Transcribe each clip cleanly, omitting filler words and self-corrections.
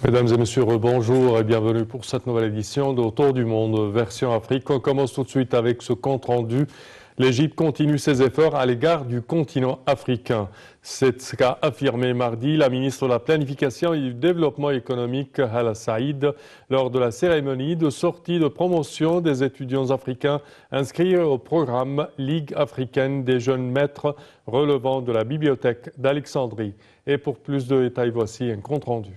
Mesdames et messieurs, bonjour et bienvenue pour cette nouvelle édition d'Autour du monde, version Afrique. On commence tout de suite avec ce compte-rendu. L'Égypte continue ses efforts à l'égard du continent africain. C'est ce qu'a affirmé mardi la ministre de la Planification et du Développement économique, Hala Saïd, lors de la cérémonie de sortie de promotion des étudiants africains inscrits au programme Ligue africaine des jeunes maîtres relevant de la bibliothèque d'Alexandrie. Et pour plus de détails, voici un compte-rendu.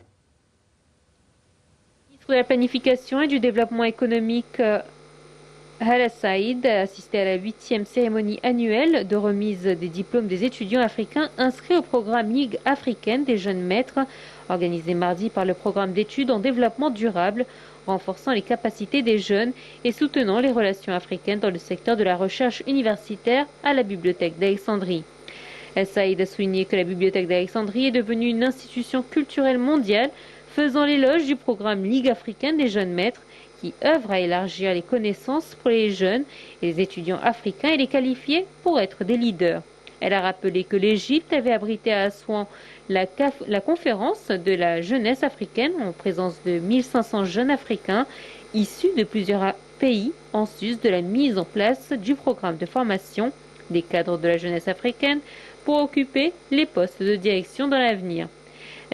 De la planification et du développement économique, Hala Saïd a assisté à la 8e cérémonie annuelle de remise des diplômes des étudiants africains inscrits au programme Ligue africaine des jeunes maîtres, organisé mardi par le programme d'études en développement durable, renforçant les capacités des jeunes et soutenant les relations africaines dans le secteur de la recherche universitaire à la bibliothèque d'Alexandrie. Saïd a souligné que la bibliothèque d'Alexandrie est devenue une institution culturelle mondiale, faisant l'éloge du programme Ligue africaine des jeunes maîtres, qui œuvre à élargir les connaissances pour les jeunes et les étudiants africains et les qualifier pour être des leaders. Elle a rappelé que l'Égypte avait abrité à Assouan la conférence de la jeunesse africaine en présence de 1500 jeunes africains issus de plusieurs pays en sus de la mise en place du programme de formation des cadres de la jeunesse africaine pour occuper les postes de direction dans l'avenir.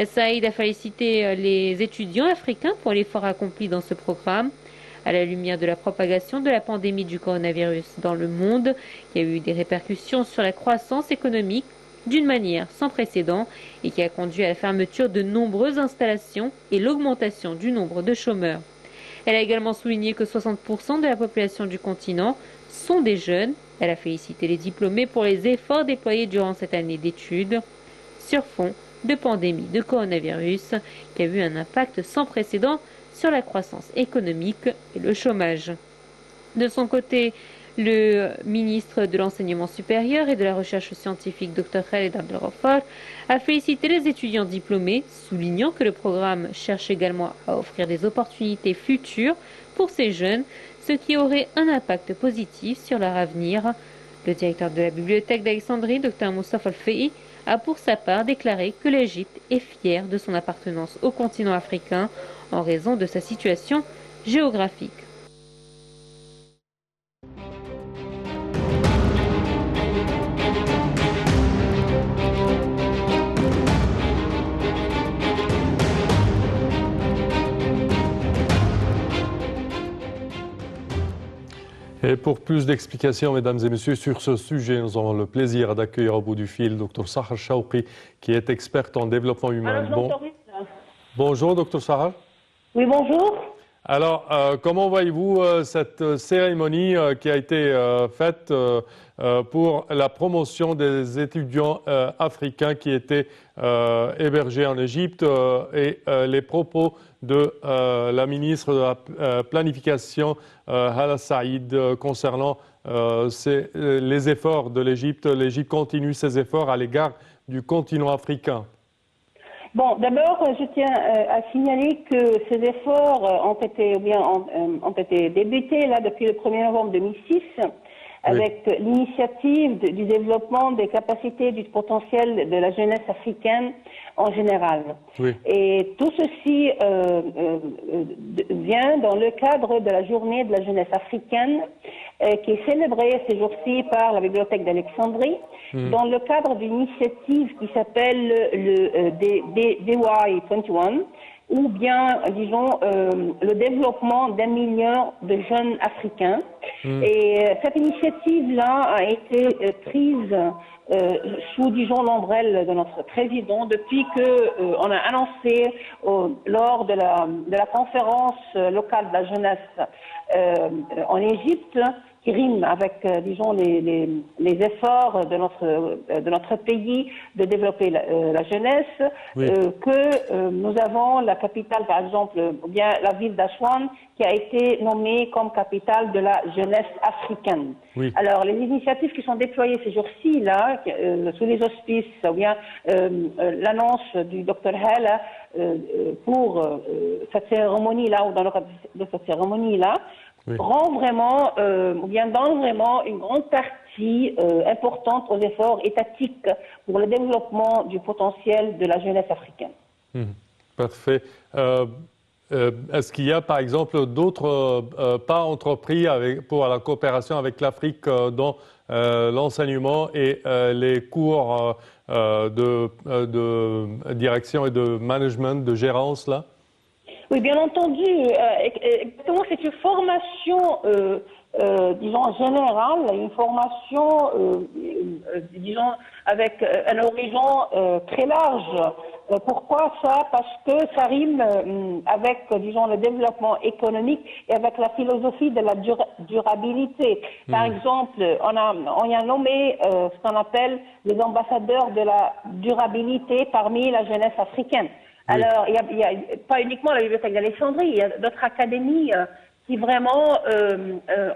Saïd a félicité les étudiants africains pour l'effort accompli dans ce programme. À la lumière de la propagation de la pandémie du coronavirus dans le monde, qui a eu des répercussions sur la croissance économique d'une manière sans précédent et qui a conduit à la fermeture de nombreuses installations et l'augmentation du nombre de chômeurs. Elle a également souligné que 60% de la population du continent sont des jeunes. Elle a félicité les diplômés pour les efforts déployés durant cette année d'études sur fond de pandémie de coronavirus qui a eu un impact sans précédent sur la croissance économique et le chômage. De son côté, le ministre de l'Enseignement supérieur et de la Recherche scientifique, Dr Khaled Abdelghaffar, a félicité les étudiants diplômés, soulignant que le programme cherche également à offrir des opportunités futures pour ces jeunes, ce qui aurait un impact positif sur leur avenir. Le directeur de la bibliothèque d'Alexandrie, Dr Moustapha Al-Fei, a pour sa part déclaré que l'Égypte est fière de son appartenance au continent africain en raison de sa situation géographique. Et pour plus d'explications, mesdames et messieurs, sur ce sujet, nous avons le plaisir d'accueillir au bout du fil Dr Sahar Chawki, qui est experte en développement humain. Bonjour, Dr Sahar. Oui, bonjour. Alors, comment voyez-vous cette cérémonie qui a été faite pour la promotion des étudiants africains qui étaient hébergés en Égypte et les propos de la ministre de la Planification, Hala Saïd, concernant les efforts de l'Égypte. L'Égypte continue ses efforts à l'égard du continent africain. Bon, d'abord, je tiens à signaler que ces efforts ont été débutés là depuis le 1er novembre 2006 avec l'initiative du développement des capacités du potentiel de la jeunesse africaine en général. Oui. Et tout ceci vient dans le cadre de la journée de la jeunesse africaine qui est célébrée ces jours-ci par la bibliothèque d'Alexandrie dans le cadre d'une initiative qui s'appelle le DY21 ou bien, disons, le développement d'1 million de jeunes africains. Et cette initiative-là a été prise sous, disons, l'ombrelle de notre président depuis qu'on a annoncé lors de la conférence locale de la jeunesse en Égypte, qui rime avec, disons, les efforts de notre pays de développer la jeunesse, que nous avons la capitale, par exemple, ou bien la ville d'Assouan, qui a été nommée comme capitale de la jeunesse africaine. Oui. Alors, les initiatives qui sont déployées ces jours-ci, là, sous les auspices, ou bien l'annonce du Dr Hala pour cette cérémonie-là, ou dans le cadre de cette cérémonie-là, rend vraiment, ou bien donne vraiment une grande partie importante aux efforts étatiques pour le développement du potentiel de la jeunesse africaine. Parfait. Est-ce qu'il y a, par exemple, d'autres pas entrepris pour la coopération avec l'Afrique dans l'enseignement et les cours de direction et de management, de gérance, là? Oui, bien entendu. Exactement, c'est une formation, disons, générale, une formation, disons, avec un horizon très large. Pourquoi ça? Parce que ça rime avec, disons, le développement économique et avec la philosophie de la durabilité. Par exemple, on a nommé ce qu'on appelle les ambassadeurs de la durabilité parmi la jeunesse africaine. Oui. Alors, il y a pas uniquement la Bibliothèque d'Alexandrie, il y a d'autres académies qui vraiment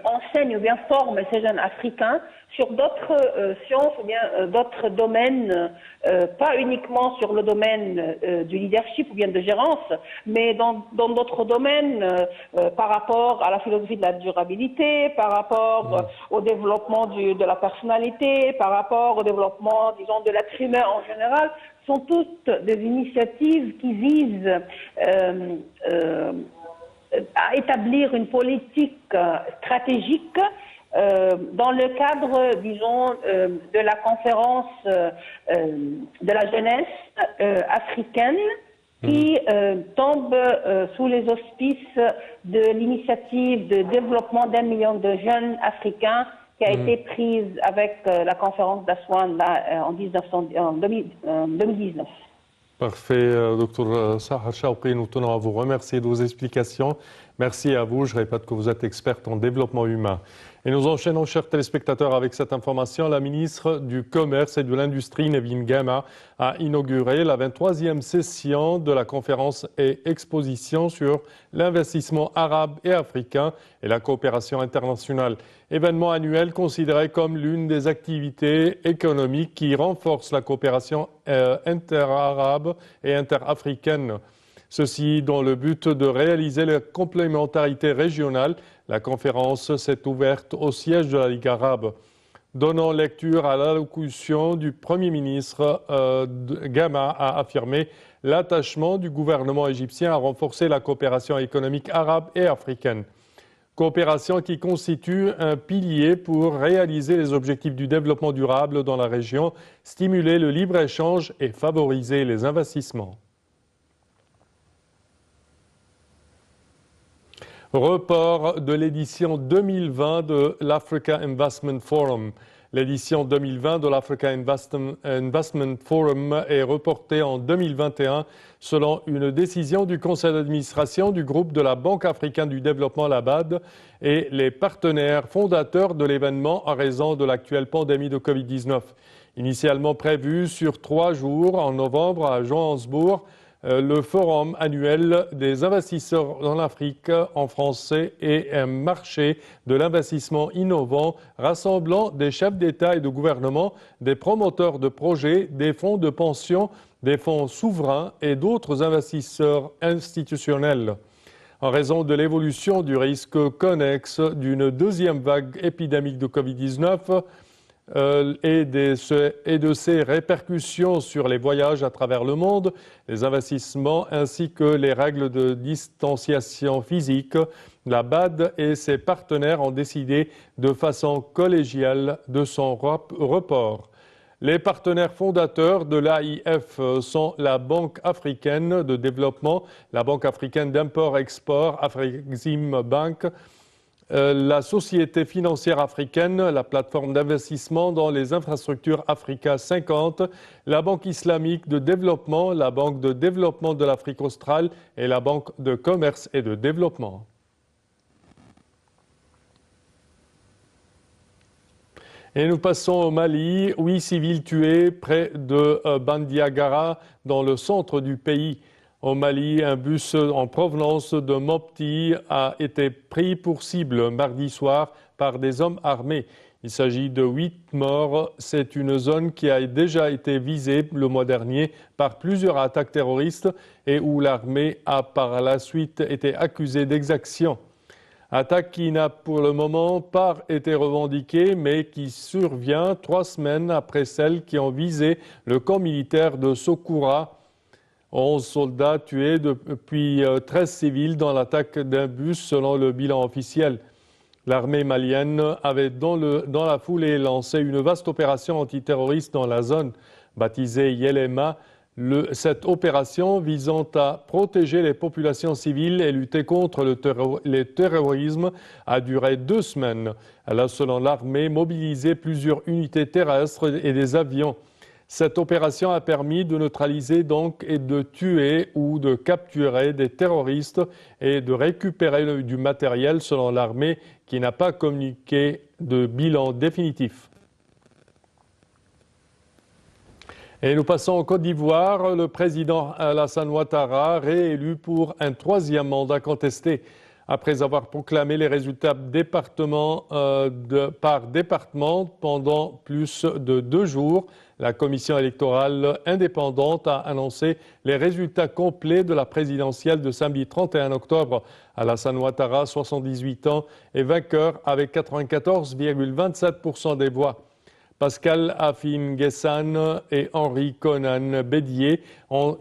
enseignent ou bien forment ces jeunes Africains sur d'autres sciences ou bien d'autres domaines, pas uniquement sur le domaine du leadership ou bien de gérance, mais dans d'autres domaines par rapport à la philosophie de la durabilité, par rapport au développement de la personnalité, par rapport au développement, disons, de l'être humain en général. Sont toutes des initiatives qui visent à établir une politique stratégique dans le cadre, disons, de la conférence de la jeunesse africaine qui tombe sous les auspices de l'initiative de développement d'1 million de jeunes Africains qui a été prise avec la conférence d'Aswan en 2019. Parfait, Dr Sahar Chawqi, nous tenons à vous remercier de vos explications. Merci à vous. Je répète que vous êtes experte en développement humain. Et nous enchaînons, chers téléspectateurs, avec cette information. La ministre du Commerce et de l'Industrie, Nevin Gama, a inauguré la 23e session de la conférence et exposition sur l'investissement arabe et africain et la coopération internationale. Événement annuel considéré comme l'une des activités économiques qui renforce la coopération interarabe et interafricaine. Ceci dans le but de réaliser la complémentarité régionale. La conférence s'est ouverte au siège de la Ligue arabe. Donnant lecture à l'allocution du Premier ministre, Gama a affirmé l'attachement du gouvernement égyptien à renforcer la coopération économique arabe et africaine. Coopération qui constitue un pilier pour réaliser les objectifs du développement durable dans la région, stimuler le libre-échange et favoriser les investissements. Report de l'édition 2020 de l'Africa Investment Forum. L'édition 2020 de l'Africa Investment Forum est reportée en 2021 selon une décision du conseil d'administration du groupe de la Banque africaine du développement, la BAD, et les partenaires fondateurs de l'événement en raison de l'actuelle pandémie de Covid-19. Initialement prévu sur 3 jours en novembre à Johannesburg, le forum annuel des investisseurs en Afrique en français est un marché de l'investissement innovant rassemblant des chefs d'État et de gouvernement, des promoteurs de projets, des fonds de pension, des fonds souverains et d'autres investisseurs institutionnels. En raison de l'évolution du risque connexe d'une deuxième vague épidémique de Covid-19, et de ses répercussions sur les voyages à travers le monde, les investissements ainsi que les règles de distanciation physique, la BAD et ses partenaires ont décidé de façon collégiale de son report. Les partenaires fondateurs de l'AIF sont la Banque africaine de développement, la Banque africaine d'import-export, Afrexim Bank, la Société financière africaine, la plateforme d'investissement dans les infrastructures Africa 50, la Banque islamique de développement, la Banque de développement de l'Afrique australe et la Banque de commerce et de développement. Et nous passons au Mali. 8 civils tués près de Bandiagara, dans le centre du pays. Au Mali, un bus en provenance de Mopti a été pris pour cible mardi soir par des hommes armés. Il s'agit de 8 morts. C'est une zone qui a déjà été visée le mois dernier par plusieurs attaques terroristes et où l'armée a par la suite été accusée d'exaction. Attaque qui n'a pour le moment pas été revendiquée, mais qui survient 3 semaines après celles qui ont visé le camp militaire de Sokoura, 11 soldats tués, puis 13 civils dans l'attaque d'un bus selon le bilan officiel. L'armée malienne avait dans la foulée lancé une vaste opération antiterroriste dans la zone, baptisée Yelema. Cette opération visant à protéger les populations civiles et lutter contre le terrorisme a duré 2 semaines. Elle a, selon l'armée, mobilisé plusieurs unités terrestres et des avions. Cette opération a permis de neutraliser donc et de tuer ou de capturer des terroristes et de récupérer du matériel, selon l'armée, qui n'a pas communiqué de bilan définitif. Et nous passons en Côte d'Ivoire. Le président Alassane Ouattara, réélu pour un 3e mandat contesté. Après avoir proclamé les résultats par département pendant plus de 2 jours, la commission électorale indépendante a annoncé les résultats complets de la présidentielle de samedi 31 octobre. Alassane Ouattara, 78 ans, est vainqueur avec 94,27% des voix. Pascal Afine-Guessane et Henri Konan Bédier,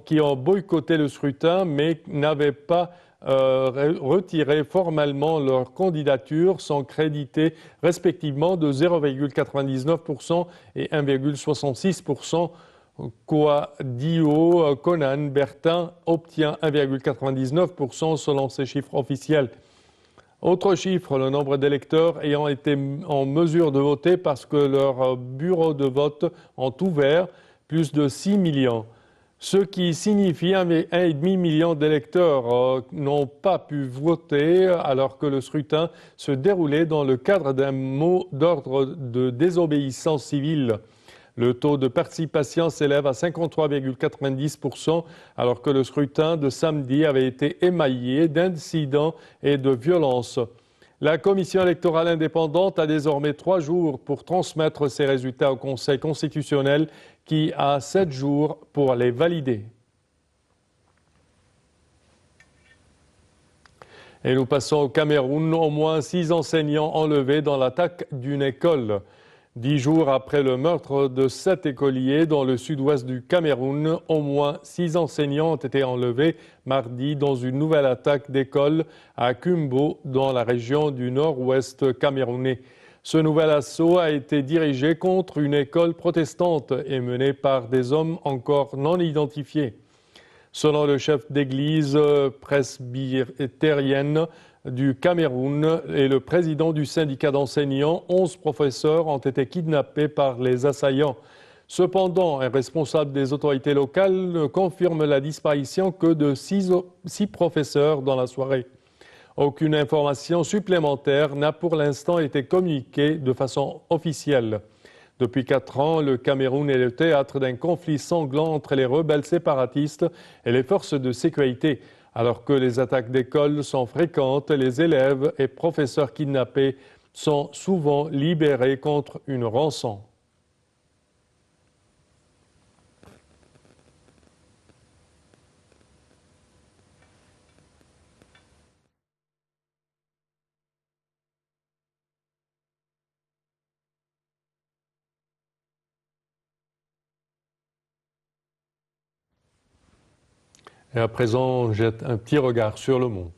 qui ont boycotté le scrutin mais n'avaient pas retiré formellement leur candidature, sont crédités respectivement de 0,99% et 1,66%. Kouadio Konan Bertin obtient 1,99% selon ces chiffres officiels. Autre chiffre, le nombre d'électeurs ayant été en mesure de voter parce que leurs bureaux de vote ont ouvert, plus de 6 millions. Ce qui signifie 1,5 million d'électeurs n'ont pas pu voter alors que le scrutin se déroulait dans le cadre d'un mot d'ordre de désobéissance civile. Le taux de participation s'élève à 53,90% alors que le scrutin de samedi avait été émaillé d'incidents et de violences. La commission électorale indépendante a désormais 3 jours pour transmettre ses résultats au Conseil constitutionnel qui a 7 jours pour les valider. Et nous passons au Cameroun. Au moins 6 enseignants enlevés dans l'attaque d'une école. 10 jours après le meurtre de 7 écoliers dans le sud-ouest du Cameroun, au moins 6 enseignants ont été enlevés mardi dans une nouvelle attaque d'école à Kumbo, dans la région du nord-ouest camerounais. Ce nouvel assaut a été dirigé contre une école protestante et mené par des hommes encore non identifiés. Selon le chef d'église presbytérienne du Cameroun et le président du syndicat d'enseignants, 11 professeurs ont été kidnappés par les assaillants. Cependant, un responsable des autorités locales confirme la disparition que de 6 professeurs dans la soirée. Aucune information supplémentaire n'a pour l'instant été communiquée de façon officielle. Depuis 4 ans, le Cameroun est le théâtre d'un conflit sanglant entre les rebelles séparatistes et les forces de sécurité. Alors que les attaques d'école sont fréquentes, les élèves et professeurs kidnappés sont souvent libérés contre une rançon. Et à présent, on jette un petit regard sur le monde.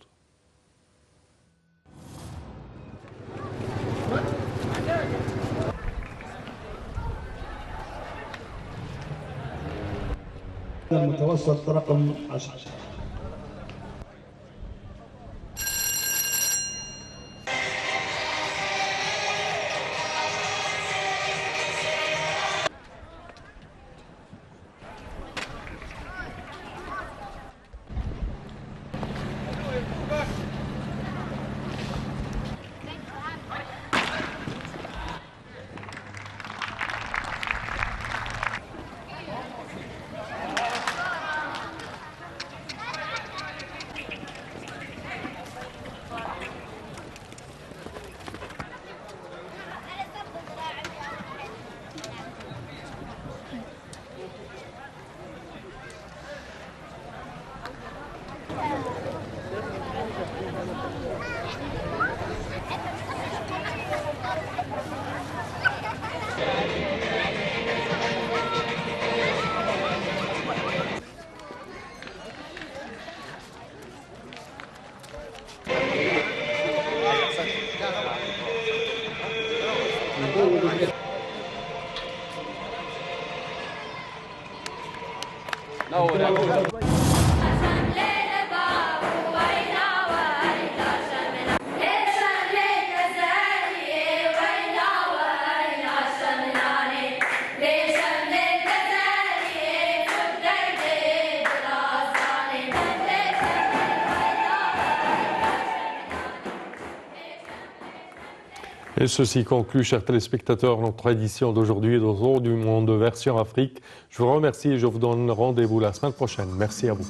Et ceci conclut, chers téléspectateurs, notre édition d'aujourd'hui d'Autour du monde version Afrique. Je vous remercie et je vous donne rendez-vous la semaine prochaine. Merci à vous.